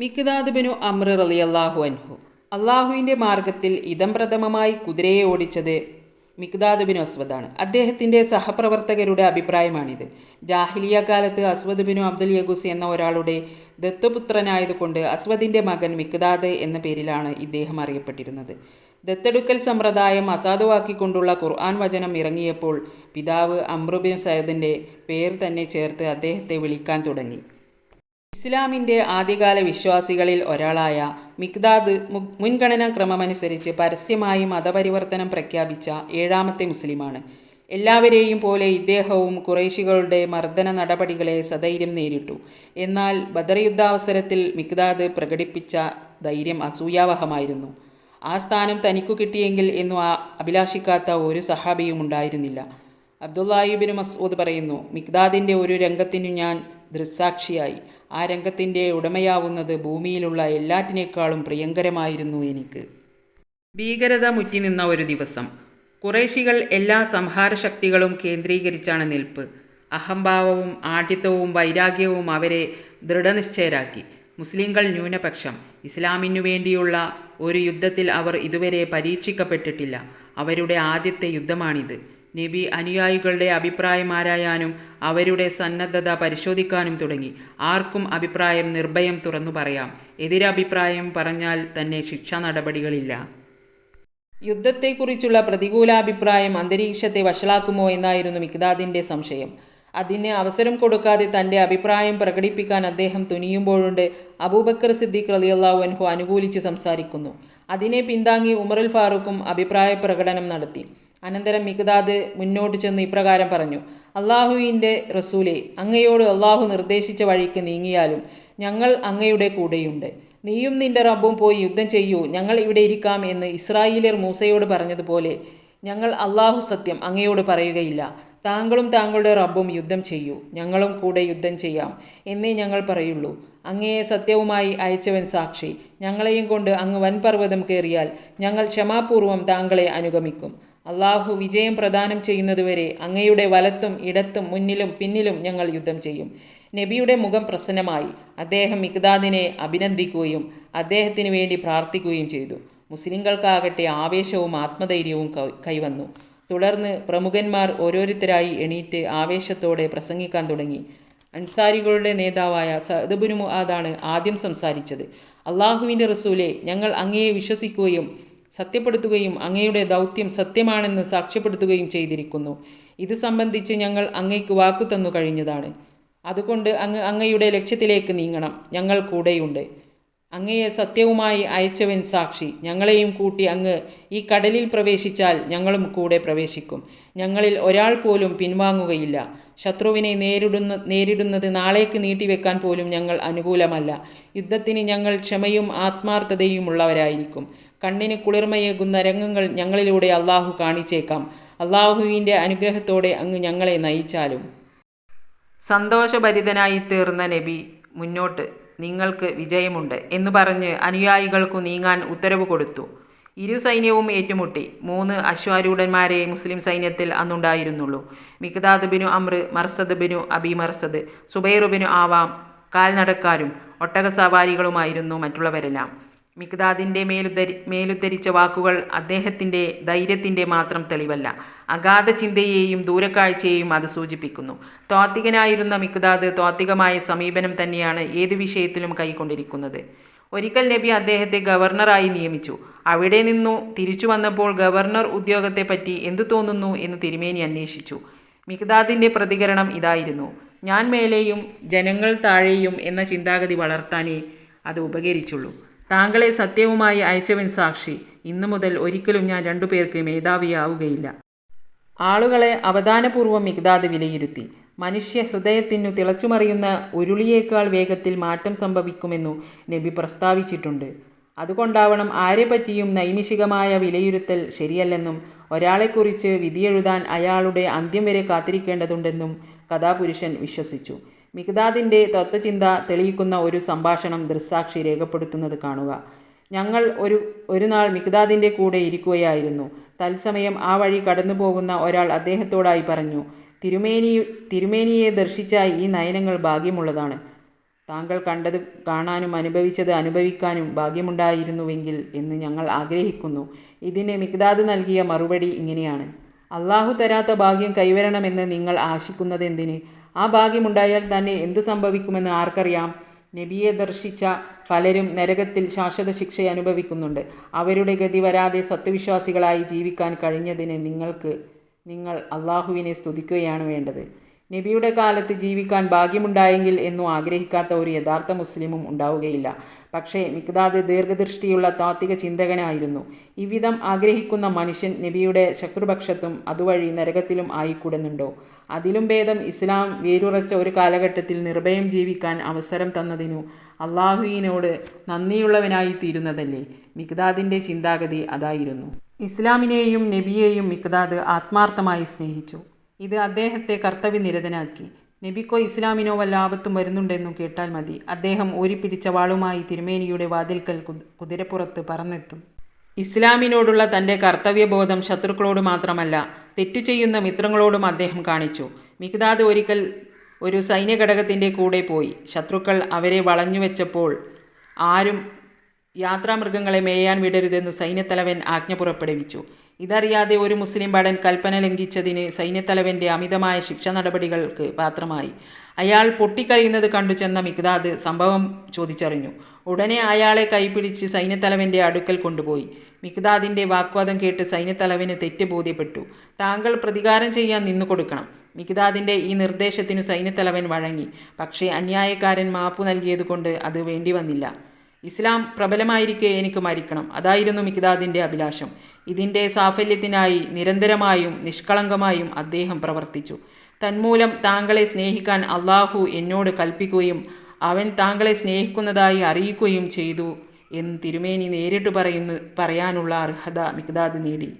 മിഖ്ദാദ് ബിനു അംർ റളിയല്ലാഹു അൻഹു അള്ളാഹുവിൻ്റെ മാർഗത്തിൽ ഇദംപ്രഥമമായി കുതിരയെ ഓടിച്ചത് മിഖ്ദാദ് ബിനു അസ്വദാണ്. അദ്ദേഹത്തിൻ്റെ സഹപ്രവർത്തകരുടെ അഭിപ്രായമാണിത്. ജാഹിലിയ കാലത്ത് അസ്വദ് ബിനു അബ്ദുൽ യഗൂസ് എന്ന ഒരാളുടെ ദത്തുപുത്രനായതുകൊണ്ട് അസ്വദിൻ്റെ മകൻ മിഖ്ദാദ് എന്ന പേരിലാണ് ഇദ്ദേഹം അറിയപ്പെട്ടിരുന്നത്. ദത്തെടുക്കൽ സമ്പ്രദായം അസാധുവാക്കിക്കൊണ്ടുള്ള ഖുർആൻ വചനം ഇറങ്ങിയപ്പോൾ പിതാവ് അംർ ബിൻ സയദിൻ്റെ പേർ തന്നെ ചേർത്ത് അദ്ദേഹത്തെ വിളിക്കാൻ തുടങ്ങി. ഇസ്ലാമിൻ്റെ ആദ്യകാല വിശ്വാസികളിൽ ഒരാളായ മിഖ്ദാദ് മുൻഗണനാ ക്രമമനുസരിച്ച് പരസ്യമായി മതപരിവർത്തനം പ്രഖ്യാപിച്ച ഏഴാമത്തെ മുസ്ലിമാണ്. എല്ലാവരെയും പോലെ ഇദ്ദേഹവും ഖുറൈശികളുടെ മർദ്ദന നടപടികളെ സധൈര്യം നേരിട്ടു. എന്നാൽ ബദർ യുദ്ധാവസരത്തിൽ മിഖ്ദാദ് പ്രകടിപ്പിച്ച ധൈര്യം അസൂയാവഹമായിരുന്നു. ആ സ്ഥാനം തനിക്കു കിട്ടിയെങ്കിൽ എന്നു അഭിലാഷിക്കാത്ത ഒരു സഹാബിയും ഉണ്ടായിരുന്നില്ല. അബ്ദുല്ലാഹി ഇബ്നു മസ്ഊദ് പറയുന്നു, മിഖ്ദാദിൻ്റെ ഒരു രംഗത്തിനു ഞാൻ ദൃക്സാക്ഷിയായി. ആ രംഗത്തിൻ്റെ ഉടമയാവുന്നത് ഭൂമിയിലുള്ള എല്ലാറ്റിനേക്കാളും പ്രിയങ്കരമായിരുന്നു എനിക്ക്. ഭീകരത മുറ്റിനിന്ന ഒരു ദിവസം. ഖുറൈശികൾ എല്ലാ സംഹാരശക്തികളും കേന്ദ്രീകരിച്ചാണ് നിൽപ്പ്. അഹംഭാവവും ആഢ്യത്വവും വൈരാഗ്യവും അവരെ ദൃഢനിശ്ചയരാക്കി. മുസ്ലിങ്ങൾ ന്യൂനപക്ഷം. ഇസ്ലാമിനു വേണ്ടിയുള്ള ഒരു യുദ്ധത്തിൽ അവർ ഇതുവരെ പരീക്ഷിക്കപ്പെട്ടിട്ടില്ല. അവരുടെ ആദ്യത്തെ യുദ്ധമാണിത്. നബി അനുയായികളുടെ അഭിപ്രായം ആരായാനും അവരുടെ സന്നദ്ധത പരിശോധിക്കാനും തുടങ്ങി. ആർക്കും അഭിപ്രായം നിർഭയം തുറന്നു പറയാം. എതിരഭിപ്രായം പറഞ്ഞാൽ തന്നെ ശിക്ഷാ നടപടികളില്ല. യുദ്ധത്തെക്കുറിച്ചുള്ള പ്രതികൂലാഭിപ്രായം അന്തരീക്ഷത്തെ വഷളാക്കുമോ എന്നായിരുന്നു മിഖ്ദാദിൻ്റെ സംശയം. അതിന് അവസരം കൊടുക്കാതെ തൻ്റെ അഭിപ്രായം പ്രകടിപ്പിക്കാൻ അദ്ദേഹം തുനിയുമ്പോഴുണ്ട് അബൂബക്കർ സിദ്ദീഖ് റളിയല്ലാഹു അൻഹു അനുകൂലിച്ച് സംസാരിക്കുന്നു. അതിനെ പിന്താങ്ങി ഉമറുൽ ഫാറൂഖും അഭിപ്രായ പ്രകടനം നടത്തി. അനന്തരം മിഖ്ദാദ് മുന്നോട്ട് ചെന്ന് ഇപ്രകാരം പറഞ്ഞു: അള്ളാഹുവിൻ്റെ റസൂലേ, അങ്ങയോട് അള്ളാഹു നിർദ്ദേശിച്ച വഴിക്ക് നീങ്ങിയാലും ഞങ്ങൾ അങ്ങയുടെ കൂടെയുണ്ട്. നീയും നിന്റെ റബ്ബും പോയി യുദ്ധം ചെയ്യൂ, ഞങ്ങൾ ഇവിടെ ഇരിക്കാം എന്ന് ഇസ്രായേലിയർ മൂസയോട് പറഞ്ഞതുപോലെ ഞങ്ങൾ അള്ളാഹു സത്യം അങ്ങയോട് പറയുകയില്ല. താങ്കളും താങ്കളുടെ റബ്ബും യുദ്ധം ചെയ്യൂ, ഞങ്ങളും കൂടെ യുദ്ധം ചെയ്യാം എന്നേ ഞങ്ങൾ പറയുള്ളൂ. അങ്ങയെ സത്യവുമായി അയച്ചവൻ സാക്ഷി. ഞങ്ങളെയും കൊണ്ട് അങ്ങ് വൻപർവ്വതം കയറിയാൽ ഞങ്ങൾ ക്ഷമാപൂർവം താങ്കളെ അനുഗമിക്കും. അള്ളാഹു വിജയം പ്രദാനം ചെയ്യുന്നതുവരെ അങ്ങയുടെ വലത്തും ഇടത്തും മുന്നിലും പിന്നിലും ഞങ്ങൾ യുദ്ധം ചെയ്യും. നബിയുടെ മുഖം പ്രസന്നമായി. അദ്ദേഹം മിഖ്ദാദിനെ അഭിനന്ദിക്കുകയും അദ്ദേഹത്തിന് വേണ്ടി പ്രാർത്ഥിക്കുകയും ചെയ്തു. മുസ്ലിങ്ങൾക്കാകട്ടെ ആവേശവും ആത്മധൈര്യവും കൈവന്നു. തുടർന്ന് പ്രമുഖന്മാർ ഓരോരുത്തരായി എണീറ്റ് ആവേശത്തോടെ പ്രസംഗിക്കാൻ തുടങ്ങി. അൻസാരികളുടെ നേതാവായ സഅദ് ഇബ്നു മുആദാണ് ആദ്യം സംസാരിച്ചത്. അള്ളാഹുവിൻ്റെ റസൂലെ, ഞങ്ങൾ അങ്ങയെ വിശ്വസിക്കുകയും സത്യപ്പെടുത്തുകയും അങ്ങയുടെ ദൗത്യം സത്യമാണെന്ന് സാക്ഷ്യപ്പെടുത്തുകയും ചെയ്തിരിക്കുന്നു. ഇത് സംബന്ധിച്ച് ഞങ്ങൾ അങ്ങയ്ക്ക് വാക്കു തന്നു കഴിഞ്ഞതാണ്. അതുകൊണ്ട് അങ്ങയുടെ ലക്ഷ്യത്തിലേക്ക് നീങ്ങണം. ഞങ്ങൾ കൂടെയുണ്ട്. അങ്ങയെ സത്യവുമായി അയച്ചവൻ സാക്ഷി. ഞങ്ങളെയും കൂട്ടി അങ്ങ് ഈ കടലിൽ പ്രവേശിച്ചാൽ ഞങ്ങളും കൂടെ പ്രവേശിക്കും. ഞങ്ങളിൽ ഒരാൾ പോലും പിൻവാങ്ങുകയില്ല. ശത്രുവിനെ നേരിടുന്നത് നാളേക്ക് നീട്ടിവെക്കാൻ പോലും ഞങ്ങൾ അനുകൂലമല്ല. യുദ്ധത്തിന് ഞങ്ങൾ ക്ഷമയും ആത്മാർത്ഥതയും ഉള്ളവരായിരിക്കും. കണ്ണിന് കുളിർമയേകുന്ന രംഗങ്ങൾ ഞങ്ങളിലൂടെ അള്ളാഹു കാണിച്ചേക്കാം. അള്ളാഹുവിൻ്റെ അനുഗ്രഹത്തോടെ അങ്ങ് ഞങ്ങളെ നയിച്ചാലും. സന്തോഷഭരിതനായി തീർന്ന നബി മുന്നോട്ട്, നിങ്ങൾക്ക് വിജയമുണ്ട് എന്ന് പറഞ്ഞ് അനുയായികൾക്കു നീങ്ങാൻ ഉത്തരവ് കൊടുത്തു. ഇരു സൈന്യവും ഏറ്റുമുട്ടി. 3 അശ്വാരൂഢന്മാരെ മുസ്ലിം സൈന്യത്തിൽ അന്നുണ്ടായിരുന്നുള്ളൂ. മിഖ്ദാദ് ബിനു അംർ, മർസദ് ബിനു അബി മർസദ്, സുബൈർ ബിനു ആവാം കാൽനടക്കാരും ഒട്ടകസവാരികളുമായിരുന്നു മറ്റുള്ളവരെല്ലാം. മിഖ്ദാദിൻ്റെ മേലുദ്ധരിച്ച വാക്കുകൾ അദ്ദേഹത്തിൻ്റെ ധൈര്യത്തിൻ്റെ മാത്രം തെളിവല്ല, അഗാധ ചിന്തയെയും ദൂരക്കാഴ്ചയെയും അത് സൂചിപ്പിക്കുന്നു. ത്വാത്വികനായിരുന്ന മിഖ്ദാദ് ത്വാത്വികമായ സമീപനം തന്നെയാണ് ഏതു വിഷയത്തിലും കൈക്കൊണ്ടിരിക്കുന്നത്. ഒരിക്കൽ നബി അദ്ദേഹത്തെ ഗവർണറായി നിയമിച്ചു. അവിടെ നിന്നു തിരിച്ചു വന്നപ്പോൾ ഗവർണർ ഉദ്യോഗത്തെപ്പറ്റി എന്തു തോന്നുന്നു എന്ന് തിരുമേനി അന്വേഷിച്ചു. മിഖ്ദാദിൻ്റെ പ്രതികരണം ഇതായിരുന്നു: ഞാൻ മേലെയും ജനങ്ങൾ താഴെയും എന്ന ചിന്താഗതി വളർത്താനേ അത് ഉപകരിച്ചുള്ളൂ. താങ്കളെ സത്യവുമായി അയച്ചവൻ സാക്ഷി. ഇന്നു മുതൽ ഒരിക്കലും ഞാൻ 2 പേർക്ക് മേധാവിയാവുകയില്ല. ആളുകളെ അവധാനപൂർവ്വം മിഖ്ദാദ് വിലയിരുത്തി. മനുഷ്യ ഹൃദയത്തിനു തിളച്ചുമറിയുന്ന ഉരുളിയേക്കാൾ വേഗത്തിൽ മാറ്റം സംഭവിക്കുമെന്നു നബി പ്രസ്താവിച്ചിട്ടുണ്ട്. അതുകൊണ്ടാവണം ആരെപ്പറ്റിയും നൈമിഷികമായ വിലയിരുത്തൽ ശരിയല്ലെന്നും ഒരാളെക്കുറിച്ച് വിധിയെഴുതാൻ അയാളുടെ അന്ത്യം വരെ കാത്തിരിക്കേണ്ടതുണ്ടെന്നും കഥാപുരുഷൻ വിശ്വസിച്ചു. മിഖ്ദാദിൻ്റെ തത്വചിന്ത തെളിയിക്കുന്ന ഒരു സംഭാഷണം ദൃക്സാക്ഷി രേഖപ്പെടുത്തുന്നത് കാണുക. ഞങ്ങൾ ഒരു നാൾ മിഖ്ദാദിൻ്റെ കൂടെ ഇരിക്കുകയായിരുന്നു. തത്സമയം ആ വഴി കടന്നു പോകുന്ന ഒരാൾ അദ്ദേഹത്തോടായി പറഞ്ഞു: തിരുമേനിയെ ദർശിച്ച ഈ നയനങ്ങൾ ഭാഗ്യമുള്ളതാണ്. താങ്കൾ കണ്ടത് കാണാനും അനുഭവിച്ചത് അനുഭവിക്കാനും ഭാഗ്യമുണ്ടായിരുന്നുവെങ്കിൽ എന്ന് ഞങ്ങൾ ആഗ്രഹിക്കുന്നു. ഇതിന് മിഖ്ദാദ് നൽകിയ മറുപടി ഇങ്ങനെയാണ്: അള്ളാഹു തരാത്ത ഭാഗ്യം കൈവരണമെന്ന് നിങ്ങൾ ആശിക്കുന്നതെന്തിന്? ആ ഭാഗ്യമുണ്ടായാൽ തന്നെ എന്തു സംഭവിക്കുമെന്ന് ആർക്കറിയാം? നബിയെ ദർശിച്ച പലരും നരകത്തിൽ ശാശ്വത ശിക്ഷ അനുഭവിക്കുന്നുണ്ട്. അവരുടെ ഗതി വരാതെ സത്യവിശ്വാസികളായി ജീവിക്കാൻ കഴിഞ്ഞതിന് നിങ്ങൾ അള്ളാഹുവിനെ സ്തുതിക്കുകയാണ് വേണ്ടത്. നബിയുടെ കാലത്ത് ജീവിക്കാൻ ഭാഗ്യമുണ്ടായെങ്കിൽ എന്നു ആഗ്രഹിക്കാത്ത ഒരു യഥാർത്ഥ മുസ്ലിമും ഉണ്ടാവുകയില്ല. പക്ഷേ മിഖ്ദാദ് ദീർഘദൃഷ്ടിയുള്ള താത്വിക ചിന്തകനായിരുന്നു. ഇவ்விധം ആഗ്രഹിക്കുന്ന മനുഷ്യൻ നബിയുടെ ശത്രുപക്ഷത്തും അതുവഴി നരകത്തിലും ആയിക്കൂടുന്നുണ്ടോ? അതിലും ഭേദം ഇസ്ലാം വേരുറച്ച ഒരു കാലഘട്ടത്തിൽ നിർഭയം ജീവിക്കാൻ അവസരം തന്നതിനു അള്ളാഹുവിനോട് നന്ദിയുള്ളവനായി തീരുന്നതല്ലേ? മിഖ്ദാദിൻ്റെ ചിന്താഗതി അതായിരുന്നു. ഇസ്ലാമിനെയും നബിയെയും മിഖ്ദാദ് ആത്മാർത്ഥമായി സ്നേഹിച്ചു. ഇത് അദ്ദേഹത്തെ കർത്തവ്യനിരതനാക്കി. നബിക്കോ ഇസ്ലാമിനോ വല്ല ആപത്തും വരുന്നുണ്ടെന്നു കേട്ടാൽ മതി, അദ്ദേഹം ഊരിപ്പിടിച്ച വാളുമായി തിരുമേനിയുടെ വാതിൽക്കൽ കുതിരപ്പുറത്ത് പറന്നെത്തും. ഇസ്ലാമിനോടുള്ള തൻ്റെ കർത്തവ്യബോധം ശത്രുക്കളോട് മാത്രമല്ല, തെറ്റു ചെയ്യുന്ന മിത്രങ്ങളോടും അദ്ദേഹം കാണിച്ചു. മിഖ്ദാദ് ഒരിക്കൽ ഒരു സൈന്യഘടകത്തിൻ്റെ കൂടെ പോയി. ശത്രുക്കൾ അവരെ വളഞ്ഞുവെച്ചപ്പോൾ ആരും യാത്രാമൃഗങ്ങളെ മേയാൻ വിടരുതെന്നു സൈന്യത്തലവൻ ആജ്ഞ പുറപ്പെടുവിച്ചു. ഇതറിയാതെ ഒരു മുസ്ലിം ഭടൻ കൽപ്പന ലംഘിച്ചതിന് സൈന്യത്തലവൻ്റെ അമിതമായ ശിക്ഷ നടപടികൾക്ക് പാത്രമായി. അയാൾ പൊട്ടിക്കരയുന്നത് കണ്ടു ചെന്ന മിഖ്ദാദ് സംഭവം ചോദിച്ചറിഞ്ഞു. ഉടനെ അയാളെ കൈപിടിച്ച് സൈന്യത്തലവൻ്റെ അടുക്കൽ കൊണ്ടുപോയി. മിഖ്ദാദിൻ്റെ വാഗ്വാദം കേട്ട് സൈന്യത്തലവന് തെറ്റ് ബോധ്യപ്പെട്ടു. താങ്കൾ പ്രതികാരം ചെയ്യാൻ നിന്നു കൊടുക്കണം. മിഖ്ദാദിൻ്റെ ഈ നിർദ്ദേശത്തിനു സൈന്യത്തലവൻ വഴങ്ങി. പക്ഷേ അന്യായക്കാരൻ മാപ്പു നൽകിയതുകൊണ്ട് അത് വേണ്ടി വന്നില്ല. ഇസ്ലാം പ്രബലമായിരിക്കെ എനിക്ക് മരിക്കണം, അതായിരുന്നു മിഖ്ദാദിൻ്റെ അഭിലാഷം. ഇതിൻ്റെ സാഫല്യത്തിനായി നിരന്തരമായും നിഷ്കളങ്കമായും അദ്ദേഹം പ്രവർത്തിച്ചു. തന്മൂലം താങ്കളെ സ്നേഹിക്കാൻ അള്ളാഹു എന്നോട് കൽപ്പിക്കുകയും അവൻ താങ്കളെ സ്നേഹിക്കുന്നതായി അറിയിക്കുകയും ചെയ്തു എന്ന് തിരുമേനി നേരിട്ട് പറയാനുള്ള അർഹത മിഖ്ദാദ് നേടി.